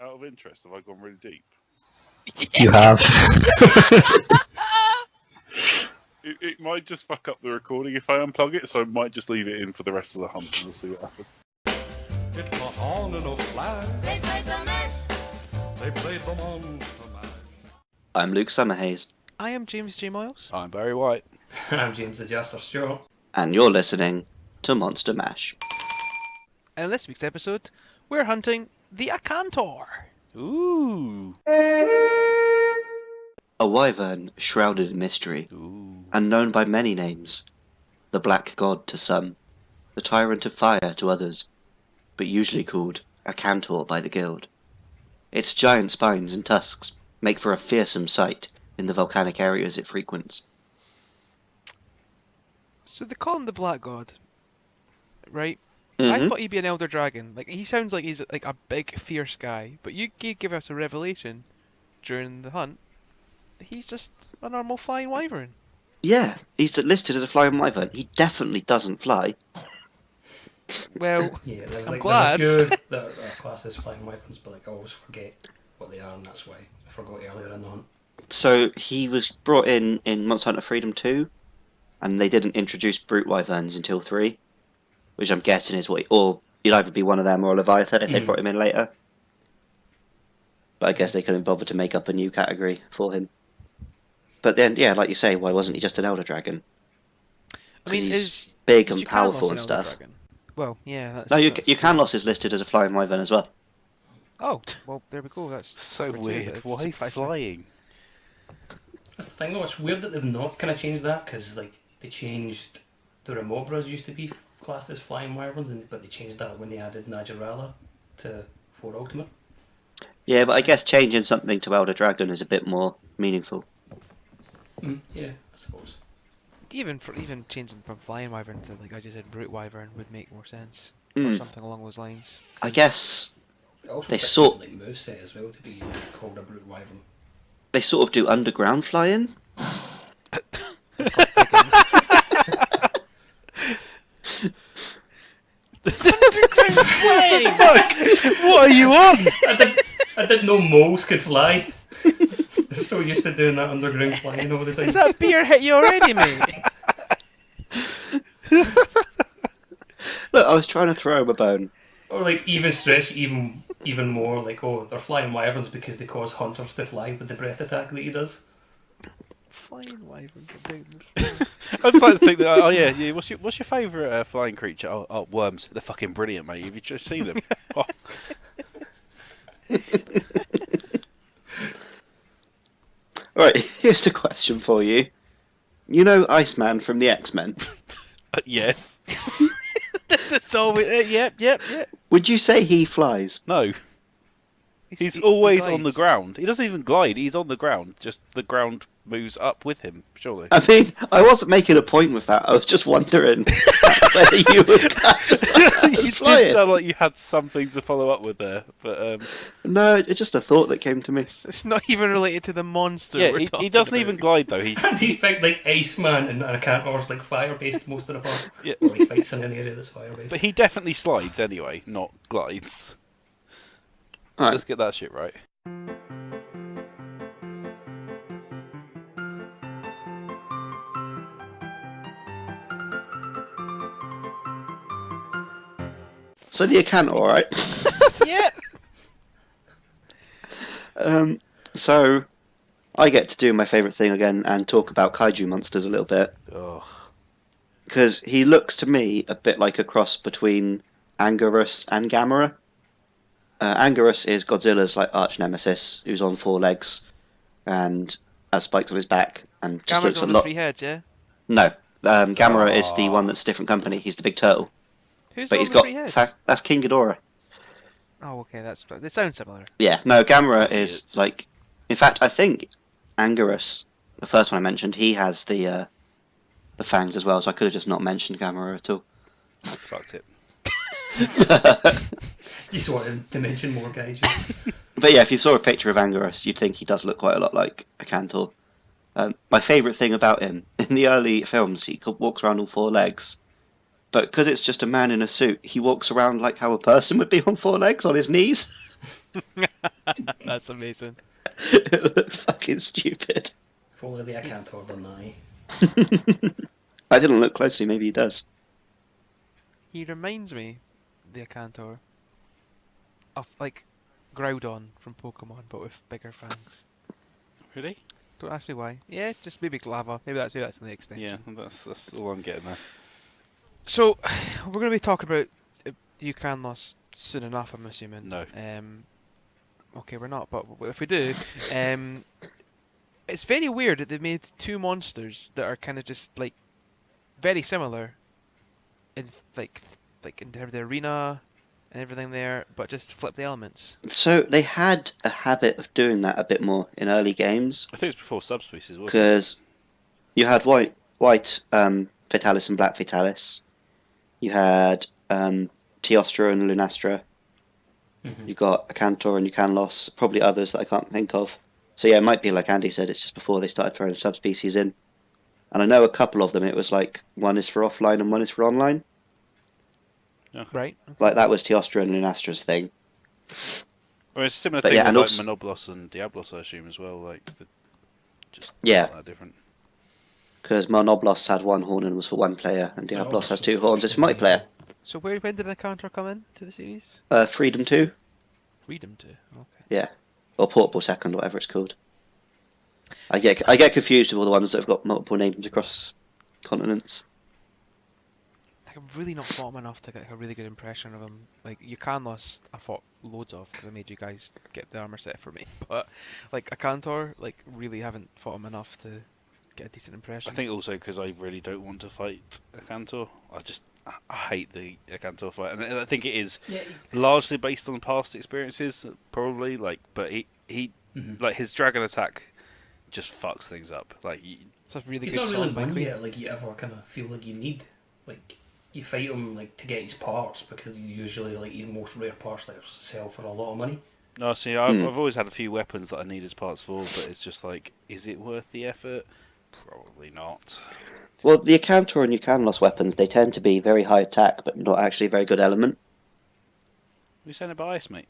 Out of interest, have I gone really deep? You have. It might just fuck up the recording if I unplug it, so I might just leave it in for the rest of the hunt and we'll see what happens. It caught on in a flash. They played the mash. They played the monster mash. I'm Luke Summerhaze, I am James J. Miles. I'm Barry White. I'm James the Jester Stewart. and you're listening to Monster Mash. And in this week's episode, we're hunting the Akantor. Ooh. A wyvern shrouded in mystery, Ooh. and known by many names. The Black God to some, the Tyrant of Fire to others, but usually called Akantor by the Guild. Its giant spines and tusks make for a fearsome sight in the volcanic areas it frequents. So they call him the Black God, right? I Mhm. thought he'd be an elder dragon. Like, he sounds like he's like a big, fierce guy. But you give us a revelation during the hunt. He's just a normal flying wyvern. Yeah, he's listed as a flying wyvern. He definitely doesn't fly. Well, Yeah, I'm there's glad. a few that are classed as flying wyverns, but like I always forget what they are, and that's why I forgot earlier in the hunt. So he was brought in Monster Hunter Freedom 2, and they didn't introduce brute wyverns until 3, which I'm guessing is what, or he'd either be one of them or a Leviathan if they brought him in later. But I guess they couldn't bother to make up a new category for him. But then, yeah, like you say, why wasn't he just an elder dragon? I mean, he's big and Yucanos powerful an and elder stuff. dragon? Well, yeah. That's, No, that's- Yucanos is listed as a flying wyvern as well. Oh, well, there we go. That's So number two weird. that Why surprised me. flying? That's the thing though, it's weird that they've not kind of changed that, because like they changed the Remobras used to be classed as flying wyverns, but they changed that when they added Najarala to 4 Ultimate. Yeah, but I guess changing something to elder dragon is a bit more meaningful. Yeah, I suppose. Even changing from flying wyvern to, like I just said, brute wyvern would make more sense, Hmm. or something along those lines. I guess It also They fits sort- with like moveset as well to be called a brute wyvern. they sort of do underground flying. What are you on? I didn't know moles could fly. They're so used to doing that underground flying all the time. Has that beer hit you already, mate? Look, I was trying to throw him a bone. Or like even stretch even more, like, oh, they're flying wyverns because they cause hunters to fly with the breath attack that he does. Flying wyvern. I just like to think that. Oh yeah. What's your favourite flying creature? Oh, worms. They're fucking brilliant, mate. Have you just seen them? Oh. Right, here's a question for you. You know Iceman from the X-Men? Yes. That's always. Yep. Would you say he flies? No. He's he always on the glides. ground. He doesn't even glide. He's on the ground. Just the ground moves up with him. Surely. I mean, I wasn't making a point with that. I was just wondering whether you would You fly did it. sound like you had something to follow up with there, but No, it's just a thought that came to me. It's not even related to the monster. yeah, we're he talking doesn't about. even glide though. He And he's big like Iceman and Akantor's like fire based most of the part. Yeah. Or he fights in an area that's fire based. but he definitely slides anyway, not glides. Alright. Let's get that shit right. So the Akantor, right? Yeah. So I get to do my favourite thing again and talk about kaiju monsters a little bit. Oh, Because he looks to me a bit like a cross between Anguirus and Gamera. Anguirus is Godzilla's like arch nemesis, who's on 4 legs and has spikes on his back and just Gamera's looks a on the lot. 3 heads, yeah. No, Gamera is the one that's a different company. He's the big turtle, Who's but on he's the got 3 heads? that's King Ghidorah. Oh, okay, they sound similar. Yeah, no, Gamera is Idiots. like. In fact, I think Anguirus, the first one I mentioned, he has the fangs as well. So I could have just not mentioned Gamera at all. fucked it. You just wanted to mention more kaiju. But yeah, if you saw a picture of Anguirus, you'd think he does look quite a lot like Akantor. My favourite thing about him, in the early films, he walks around on 4 legs. But because it's just a man in a suit, he walks around like how a person would be on 4 legs, on his knees. That's amazing. It looks fucking stupid. If only the Akantor done that. I didn't look closely. Maybe he does. He reminds me, the Akantor, of like Groudon from Pokemon, but with bigger fangs. Really? Don't ask me why. Yeah, just maybe lava. Maybe that's in the extension. Yeah, that's all I'm getting there. So we're going to be talking about the Yukon loss soon enough, I'm assuming. No. Okay, we're not, but if we do, it's very weird that they made two monsters that are kind of just like very similar in like in terms of the arena and everything there, but just flip the elements. So they had a habit of doing that a bit more in early games I think it was before subspecies, wasn't it? because you had white Fatalis and black Fatalis. You had Teostra and Lunastra. Mhm. You got Akantor and Yukanlos, probably others that I can't think of. So yeah, it might be like Andy said, it's just before they started throwing subspecies in. And I know a couple of them, it was like one is for offline and one is for online. Right. Like that was Teostra and Lunastra's thing. Well, it's a similar But thing yeah, with and like also- Monoblos and Diablos, I assume, as well. Like, just Yeah. not that different. Because Monoblos had one horn and was for one player, and Diablos has two horns, it's for multiplayer. So when did Akantor come in to the series? Freedom 2, Freedom 2. Okay. yeah. Or Portable Second, whatever it's called. I get confused with all the ones that have got multiple names across continents. I've really not fought him enough to get a really good impression of him. Like Yukanlos, I fought loads of because I made you guys get the armor set for me. But like Akantor, like really haven't fought him enough to get a decent impression. I think also because I really don't want to fight Akantor. I hate the Akantor fight, and I think it is Yeah. largely based on past experiences, probably. Like, but he Mhm. like his dragon attack just fucks things up. Like, it's a really He's good not song really by one Queen. yet, like you ever kind of feel like you need. Like you fight him like to get his parts because you usually like his most rare parts like sell for a lot of money. no, see, I've always had a few weapons that I need as parts for, but it's just like, is it worth the effort? Probably not. Well, the Akantor and Yukanlos weapons, they tend to be very high attack, but not actually a very good element. You saying about ice, mate?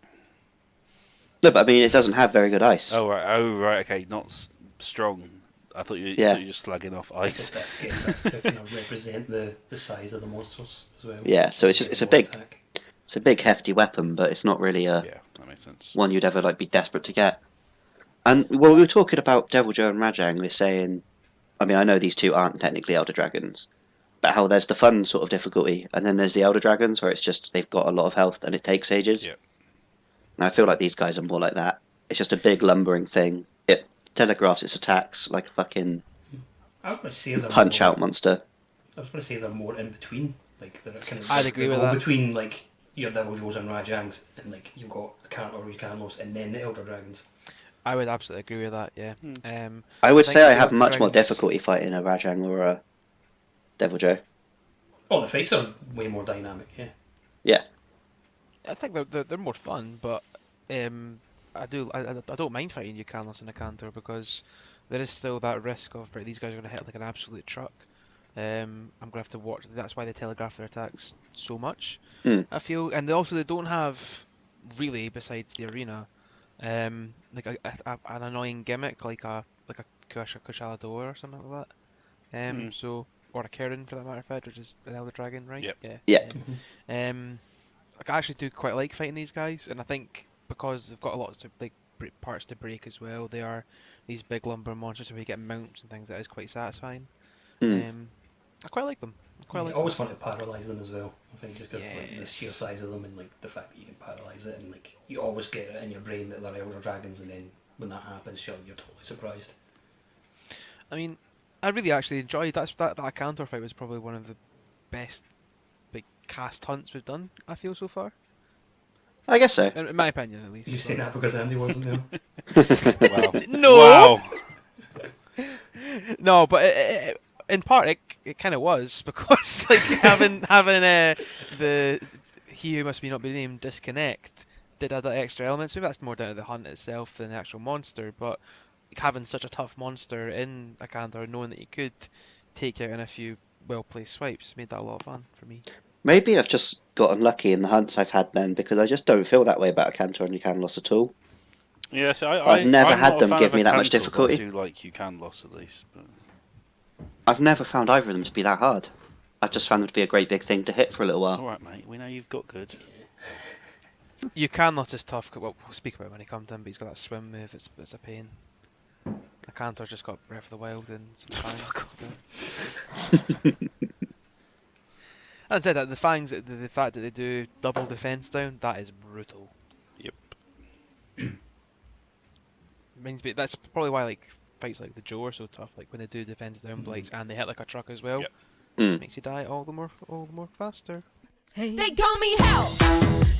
No, but I mean, it doesn't have very good ice. Oh right, okay, not strong. I thought you Yeah. were just slagging off I ice. guess that's to kind of represent the size of the monsters as well. Yeah, so it's a More big, attack. it's a big hefty weapon, but it's not really a Yeah, that makes sense. one you'd ever like be desperate to get. And well, we were talking about Devil Joe and Rajang. We're saying, I mean, I know these two aren't technically Elder Dragons, but how there's the fun sort of difficulty, and then there's the Elder Dragons where it's just they've got a lot of health and it takes ages. Yeah. And I feel like these guys are more like that. It's just a big lumbering thing. It telegraphs its attacks like a fucking I was going to say they're punch more, out monster. I was going to say they're more in between, like they're kind of. I'd agree they with go that. between like your Devil Joes and Rajangs, and like you've got Akantor, Yukanlos, and then the Elder Dragons. I would absolutely agree with that. Yeah. I would I say think I the have Elder much more Dragons- difficulty fighting a Rajang or a Devil Joe. Oh, the fights are way more dynamic. Yeah. Yeah. I think they're more fun, but I don't mind fighting Yukanlos and Akantor because there is still that risk of right, these guys are going to hit like an absolute truck. I'm going to have to watch. That's why they telegraph their attacks so much. Hmm. I feel, and they don't have really besides the arena, like an annoying gimmick like a Kushalador or something like that. Hmm. So or a Karen for that matter of fact, which is an Elder Dragon, right? Yep. Yeah. Like, I actually do quite like fighting these guys, and I think because they've got a lot of like parts to break as well, they are these big lumber monsters where you get mounts and things that is quite satisfying. Hmm. I quite like them. Always fun to paralyze them as well. I think just because like the Yes. sheer size of them and like the fact that you can paralyze it and like you always get it in your brain that they're Elder Dragons, and then when that happens, you're totally surprised. I mean, I really actually enjoyed that Akantor fight was probably one of the best big cast hunts we've done. I feel so far, I guess so. in my opinion at least. You but- saying that because Andy wasn't there? Wow. No! Wow. No, but in part it kind of was because like having the he who must be not be named disconnect did add that extra element. So maybe that's more down to the hunt itself than the actual monster. But having such a tough monster in Akantor, knowing that you could take out in a few well placed swipes, made that a lot of fun for me. Maybe I've just got unlucky in the hunts I've had then because I just don't feel that way about Akantor and Yukanlos at all. Yeah, so I've never I'm had not a them fan give of me that much Akantor, but difficulty. I do like you can loss at least. But... I've never found either of them to be that hard. I've just found them to be a great big thing to hit for a little while. All right, mate. We know you've got good. You can not is tough. Well, we'll speak about it when he comes in, but he's got that swim move. It's a pain. Akantor just got Breath of the Wild and some fangs. As I said, that the fangs, the fact that they do double defense down, that is brutal. Yep. Means that's probably why like fights like the Joe are so tough. Like when they do defense down blights and they hit like a truck as well, Yep. Mm. makes you die all the more faster. They call me hell.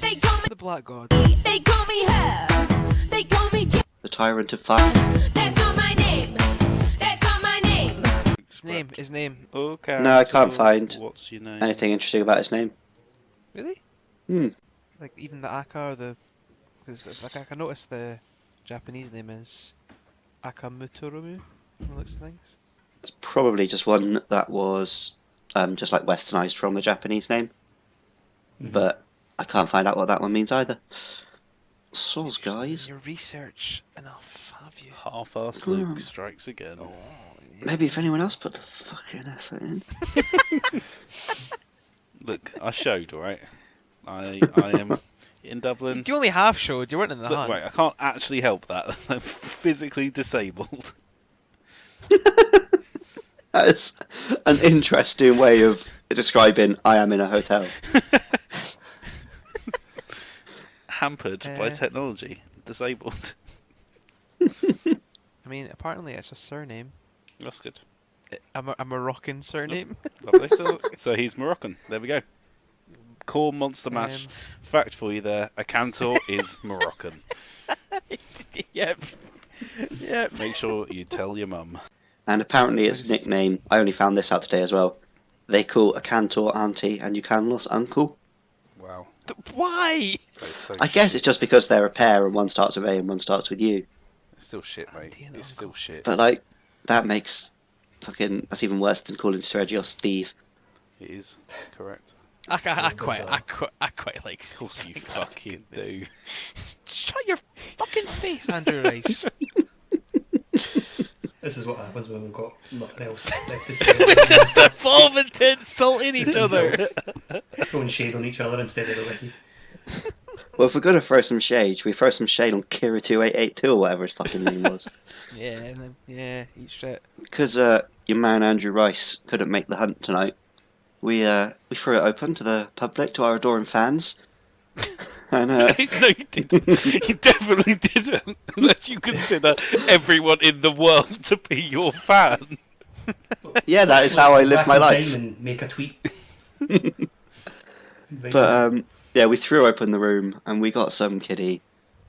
They call The Black God. me. They call me hell. They call me. The Tyrant of Fire. That's not my name. That's not my name. His name. Okay. No, I can't find What's your name? anything interesting about his name. Really? Hmm. Like even the Aka or the, because like I can notice the Japanese name is Akamuturumu. From the looks of things. It's probably just one that was just like westernized from the Japanese name. But I can't find out what that one means either. Souls, You've guys. done your research enough, have you? Half-assed Luke strikes again. Maybe if anyone else put the fucking effort in. Look, I showed, right? I am in Dublin. You only half showed. You weren't in the Look, hunt. right, I can't actually help that. I'm physically disabled. That is an interesting way of describing I am in a hotel. Hampered by technology. Disabled. I mean, apparently it's a surname, That's good. a Moroccan surname. Lovely. So So he's Moroccan. There we go. Core Monster Mash. Um, Fact for you there. Akantor is Moroccan. yep. Make sure you tell your mum. And apparently its nickname, I only found this out today as well, they call Akantor Auntie and Ucanlos Uncle. Wow. Why? That is so I guess shit. it's just because they're a pair and one starts with A and one starts with U. It's still shit, mate. Auntie and It's still shit. But like, that makes that's even worse than calling Sergio Steve. It is. Correct. I So quite bizarre. like. Of course you fucking do. Shut your fucking face, Andrew Rice. This is what happens when we've got nothing else left to say. We just evolve into insulting each Just other. insults. Throwing shade on each other instead of the wiki. Well, if we're gonna throw some shade, should we throw some shade on Kira2882 or whatever his fucking name was? Yeah, eat shit. Because your man Andrew Rice couldn't make the hunt tonight. We threw it open to the public, to our adoring fans. And No, you didn't. You definitely didn't. Unless you consider everyone in the world to be your fan. yeah, that is how I live Back my in life. time and make a tweet. But yeah, we threw open the room and we got some kiddie,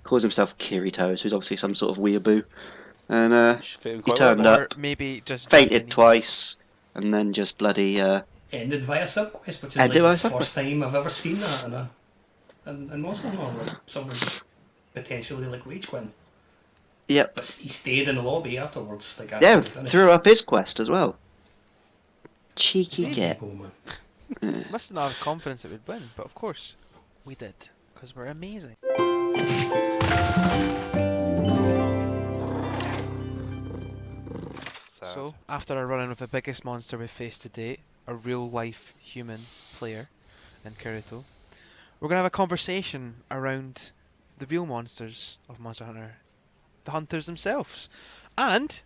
calls himself Kiritos, who's obviously some sort of weeaboo, and Should fit him he quite well turned there. Or up, maybe just fainted Japanese. twice, and then just bloody Ended via subquest, which is Ended like via the first time I've ever seen that in most of them. Like someone just potentially like rage quitting. yep, But he stayed in the lobby afterwards. Like yeah, after we finished. threw up his quest as well. Cheeky Some git. people, man. Must not have confidence that we'd win, but of course we did, because we're amazing. Sad. So, after our run-in with the biggest monster we've faced to date, a real-life human player in Kirito, we're going to have a conversation around the real monsters of Monster Hunter, the hunters themselves. And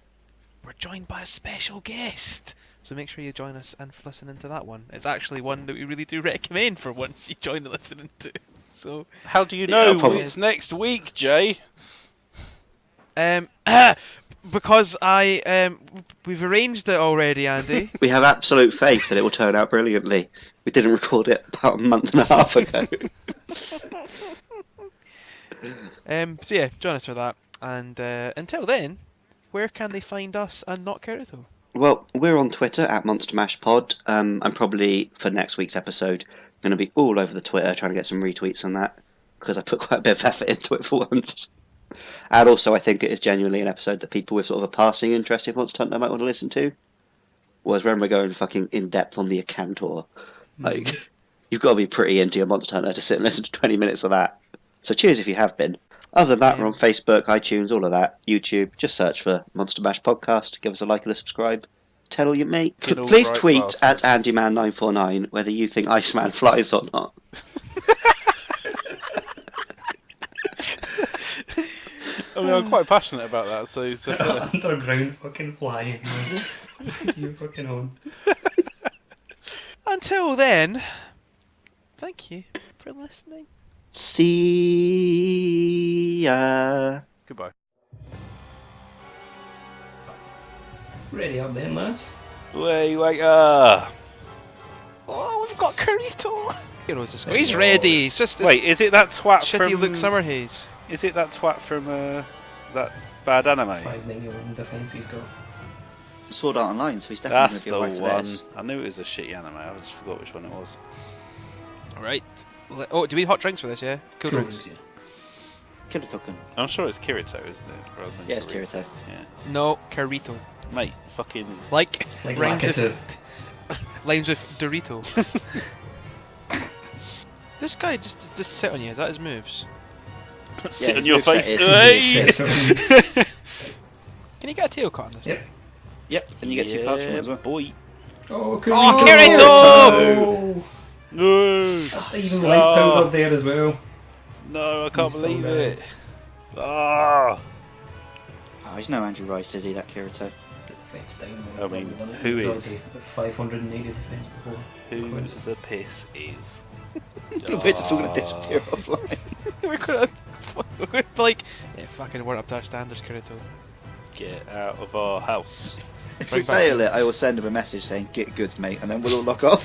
we're joined by a special guest. So make sure you join us and listening to that one. It's actually one that we really do recommend for once you join the listening to. So, How do you Yeah, know probably. it's next week, Jay? because we've arranged it already, Andy. We have absolute faith that it will turn out brilliantly. We didn't record it about a month and a half ago. So yeah, join us for that. And until then, where can they find us and not Kirito? Well, we're on Twitter at Monster Mash Pod. I'm probably, for next week's episode, going to be all over the Twitter trying to get some retweets on that, because I put quite a bit of effort into it for once. And also, I think it is genuinely an episode that people with sort of a passing interest in Monster Hunter might want to listen to. Whereas when we're going fucking in-depth on the Akantor, like, you've got to be pretty into your Monster Hunter to sit and listen to 20 minutes of that. So cheers if you have been. Other than that, we're on Facebook, iTunes, all of that, YouTube. Just search for Monster Mash Podcast. Give us a like and a subscribe. Tell all your mates. Fucking all Please right tweet at bastards. AndyMan949 whether you think Iceman flies or not. I mean, I'm quite passionate about that, so Underground fucking flying, man. You fucking on. Until then, thank you for listening. See ya. goodbye. Ready up then, lads? Wait, Oh, we've got Carito. He's ready. It's just this Wait, is it that twat shitty from? Luke Summerhaze. Is it that twat from that bad anime? 591 defense he's got. Sword Art Online, so he's That's definitely the going to be one. I knew it was a shitty anime. I just forgot which one it was. Right. Oh, do we need hot drinks for this? Yeah. Cool drinks. Yeah. Kiritoken. I'm sure it's Kirito, isn't it? Rather than Yeah, it's Kirito. Yeah. No, Carito. Mate, fucking. Like rhymes Lakitu. rhymes with Dorito. This guy just sit on you. Is that his moves? Sit on his your moveset face. is- Hey! Can you get a tail cut on this? Yep. Yep, and you get 2 cards from it as well. boy. Oh, Oh, Kirito! No! Even life powder there as well. No, I can't He's believe still it. Ah! Oh, he's no Andrew Rice, is he, that Kirito? The defense down. I mean, who is? 580 defense before. Who's the piss is? We're just all going to disappear offline. We're gonna like, yeah, fucking weren't up to our standards, Kirito. Get out of our house. If Bring we back fail it, things. I will send him a message saying, get good, mate, and then we'll all lock off.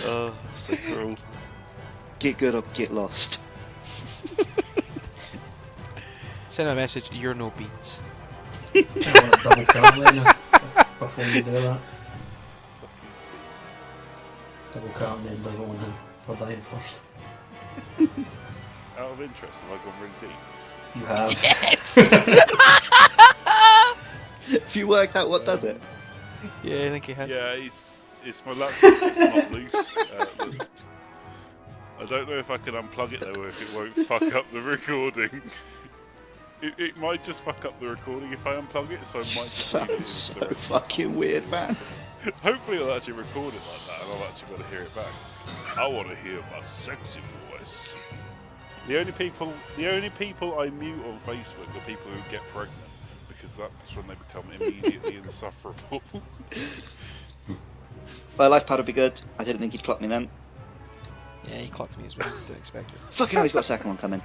Oh, so cruel. Get good or get lost. Send a message. You're no beats. Double card later before you do that. Double card and then level on him for dying first. Out of interest, have I gone really deep? You have. If you worked out what does it? Yeah, I think he had. Yeah, it's my laptop. It's not loose. I don't know if I can unplug it though, or if it won't fuck up the recording. It might just fuck up the recording if I unplug it, so I might just leave it in Sounds for the so rest. fucking weird, man. Hopefully, I'll actually record it like that, and I'll actually want to hear it back. I want to hear my sexy voice. The only people I mute on Facebook are people who get pregnant, because that's when they become immediately insufferable. My life pad would be good. I didn't think he'd clock me then. Yeah, he clocked me as well. Didn't expect it. Fucking hell, he's got a second one coming.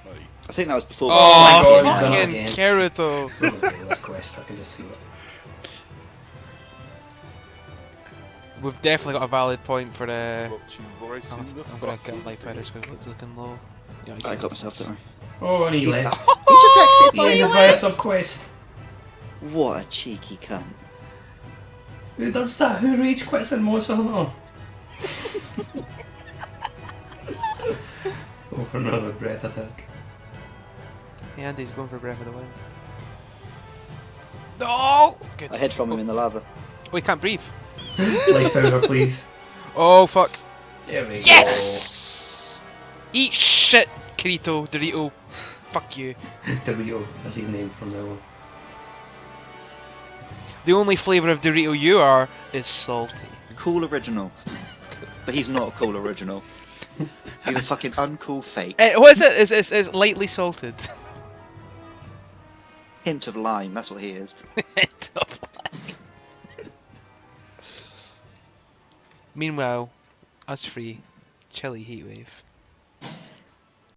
Like, I think that was before. my God, fucking again. Kirito! We'll do this quest, I can just feel it. We've definitely got a valid point for the. got you right I'm in the gonna get fucking life better because it's looking low. Yeah, I got myself, don't I? Oh, and he left. He's just He ended via sub-quest. What a cheeky cunt. Who does that? Who rage quits in Monster Hunter? Oh, for another breath attack. Yeah, Andy's going for Breath of the Wild. No! Good. I hid from him in the lava. Oh, he can't breathe. Life powder, please. Oh, fuck. There we Yes! Eat shit, Kirito, Dorito. Fuck you. go. Dorito, that's his name from now on. The only flavour of Dorito you are is salty. Cool original. But he's not a cool original. He's a fucking uncool fake. What is it? It's lightly salted. Hint of lime, that's what he is. Meanwhile, us free, chilly heatwave.